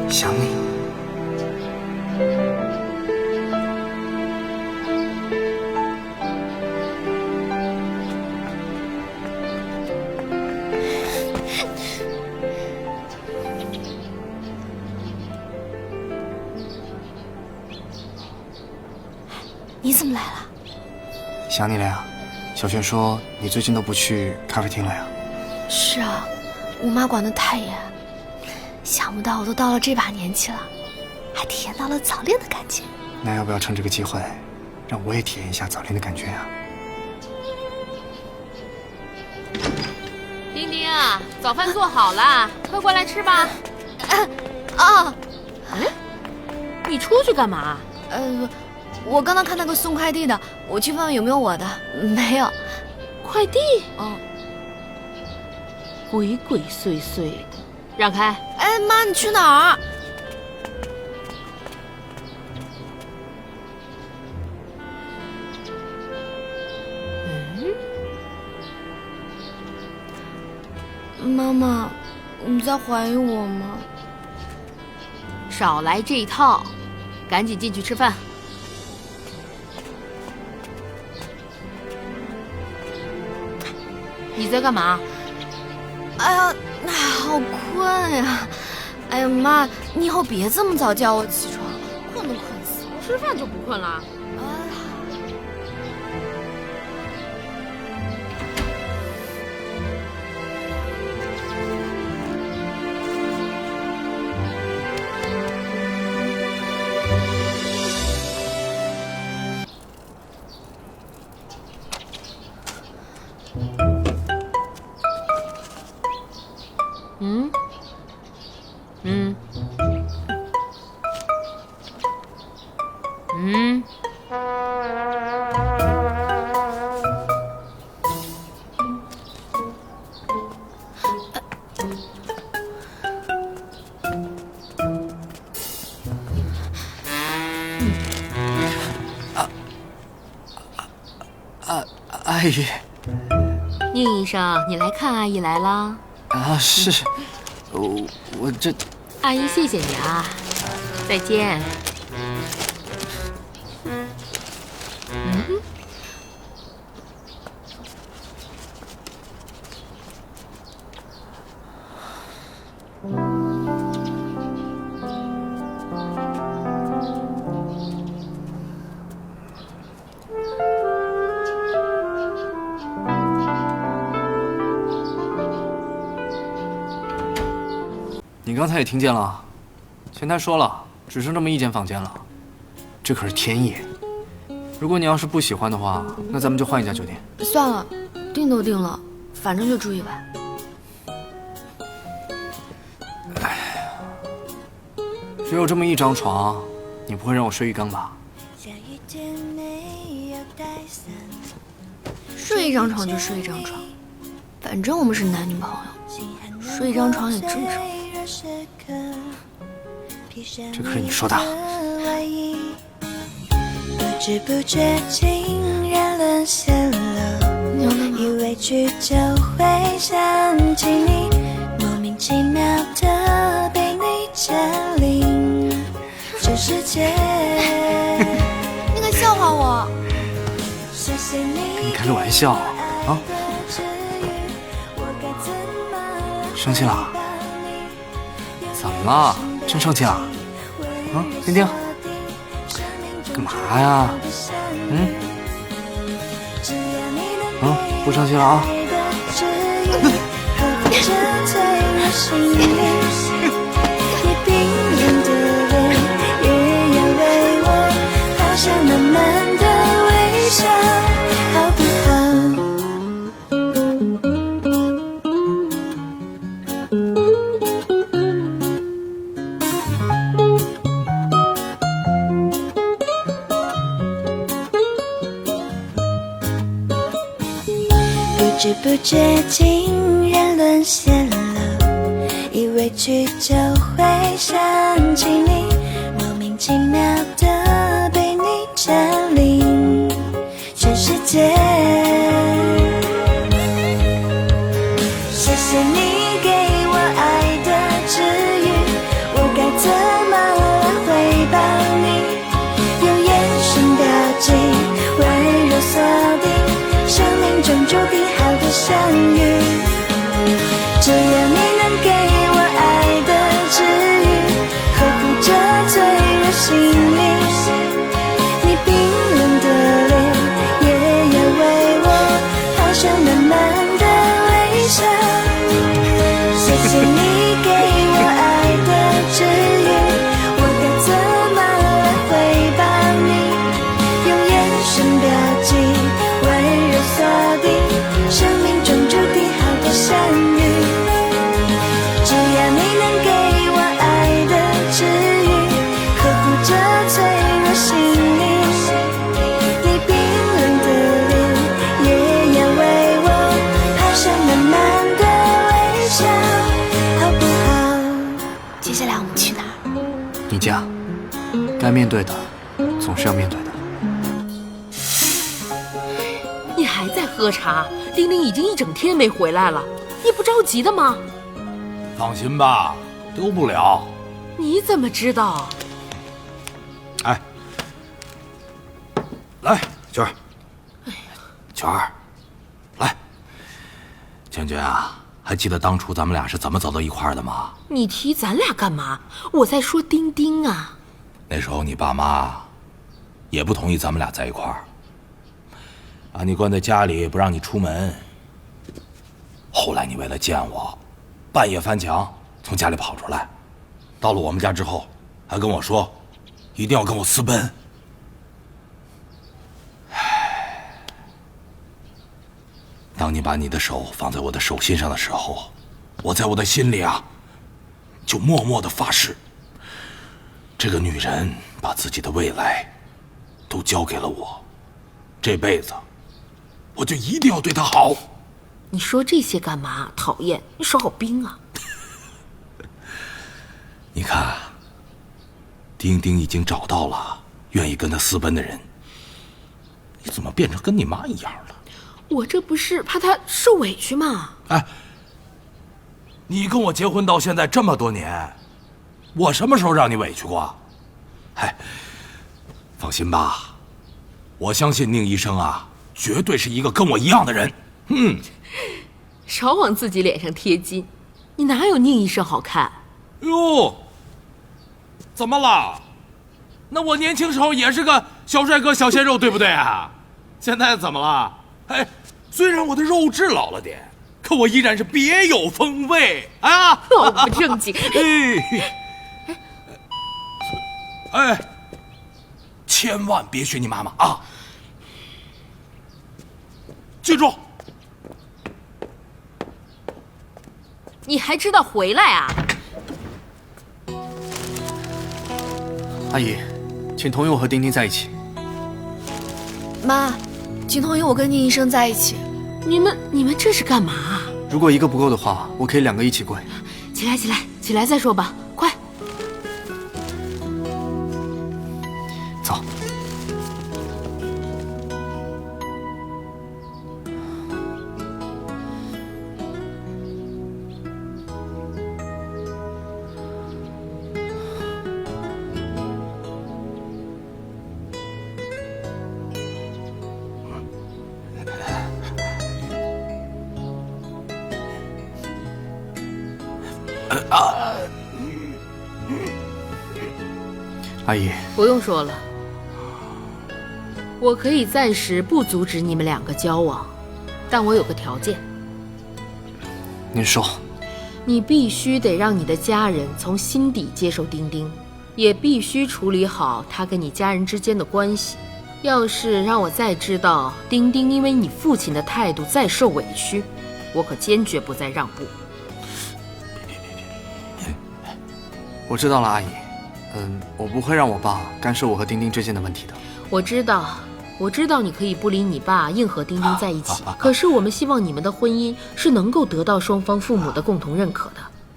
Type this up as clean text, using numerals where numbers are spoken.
想你。你怎么来了？想你了呀。小轩说你最近都不去咖啡厅了呀。是啊，我妈管得太严，想不到我都到了这把年纪了，还体验到了早恋的感觉。那要不要趁这个机会，让我也体验一下早恋的感觉呀？丁丁啊，早饭做好了，快过来吃吧。你出去干嘛？我刚刚看那个送快递的，我去问问有没有我的，没有。快递？哦，鬼鬼祟祟的，让开！哎妈，你去哪儿？妈妈，你在怀疑我吗？少来这一套，赶紧进去吃饭。你在干嘛？哎呀，好困呀！哎呀妈，你以后别这么早叫我起床，困都困死了。吃饭就不困了？阿姨。宁医生，你来看阿姨来了。啊，是，我这……阿姨谢谢你啊，再见。你刚才也听见了，前台说了，只剩这么一间房间了，这可是天意。如果你要是不喜欢的话，那咱们就换一家酒店。算了，定都定了，反正就住一晚。只有这么一张床，你不会让我睡浴缸吧？睡一张床就睡一张床，反正我们是男女朋友，睡一张床也正常。这可是你说的。不知不觉竟然沦陷了，一委屈就会想起你，莫名其妙的被你占领这世界。你可笑话我？跟你开个玩笑啊！生气了？怎么了？真生气了？啊，丁丁，干嘛呀？不生气了啊？不知不觉竟然沦陷了，一委屈就会想起你，莫名其妙的占领全世界。谢谢你给我爱的治愈，我该怎么来回报你？用眼神标记，温柔锁定生命中注定好的相遇。只要你能给我爱的治愈，呵护着脆弱心灵，你冰冷的脸也要为我抛上满满的微笑。谢谢你给我爱的治愈，我该怎么来回报你？用眼神标记，温柔锁定生命中注定好的相遇。只要你能给我爱的治愈，呵护着脆弱心灵，你冰冷的脸也要为我抛上满满的微笑，好不好？接下来我们去哪儿？你家，该面对的总是要面对的。你还在喝茶？丁丁已经一整天没回来了，你不着急的吗？放心吧，丢不了。你怎么知道？哎，来，娟儿，娟儿，来，娟娟啊，还记得当初咱们俩是怎么走到一块儿的吗？你提咱俩干嘛？我在说丁丁啊。那时候你爸妈也不同意咱们俩在一块儿，把你关在家里不让你出门。后来你为了见我，半夜翻墙从家里跑出来，到了我们家之后还跟我说一定要跟我私奔。当你把你的手放在我的手心上的时候，我在我的心里啊就默默地发誓，这个女人把自己的未来都交给了我，这辈子我就一定要对她好。你说这些干嘛？讨厌，你少好兵啊！你看，丁丁已经找到了愿意跟他私奔的人，你怎么变成跟你妈一样了？我这不是怕他受委屈吗？哎，你跟我结婚到现在这么多年，我什么时候让你委屈过？哎，放心吧，我相信宁医生啊，绝对是一个跟我一样的人。少往自己脸上贴金，你哪有宁医生好看？哟，怎么了？那我年轻时候也是个小帅哥、小鲜肉，对不对啊？现在怎么了？哎，虽然我的肉质老了点，可我依然是别有风味啊！老不正经。哎，千万别学你妈妈啊！记住。你还知道回来啊？阿姨，请同意我和丁丁在一起。妈，请同意我跟宁医生在一起。你们这是干嘛啊？如果一个不够的话，我可以2个一起跪。起来再说吧，快！走。阿姨，不用说了，我可以暂时不阻止你们2个交往，但我有个条件。您说。你必须得让你的家人从心底接受丁丁，也必须处理好他跟你家人之间的关系。要是让我再知道丁丁因为你父亲的态度再受委屈，我可坚决不再让步。我知道了，阿姨。我不会让我爸干涉我和丁丁之间的问题的。我知道你可以不理你爸，硬和丁丁在一起。可是我们希望你们的婚姻是能够得到双方父母的共同认可的。